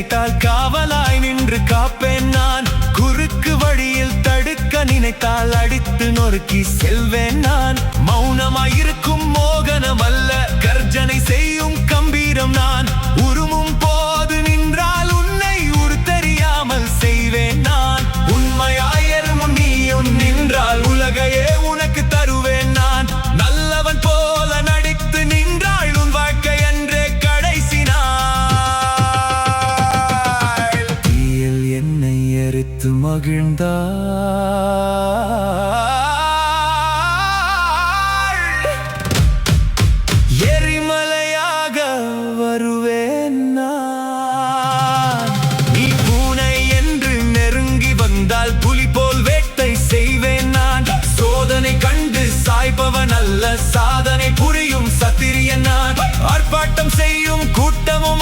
நினைத்தால் காவலாய் நின்று காப்பேன் நான். குறுக்கு வழியில் தடுக்க நினைத்தால் அடித்து நொறுக்கி செல்வேன் நான். மௌனமாயிருக்கும் மோகனம் அல்ல, கர்ஜனை செய்யும் கம்பீரம் நான். உருமும் போது நின்றால் உன்னை உரு தெரியாமல் செய்வேன் நான். உண்மையாயிரும் நீயும் நின்றால் உலகையே உனக்கு தருவேன் நான். நல்லவன் போல நடித்து நின்றாள் உன் வாழ்க்கை என்றே கடைசி நாள். தீயில் என்னை எரித்து மகிழ்ந்தாள், எரிமலையாக வருவேன் நான். நீ பூனை என்று நெருங்கி வந்தால் புலி போல் வேட்டை செய்வேன் நான். சோதனை கண்டு சாய்பவன் அல்ல, சாதனை புரியும் சத்திரியன் நான். ஆர்ப்பாட்டம் செய்யும் கூட்டமும்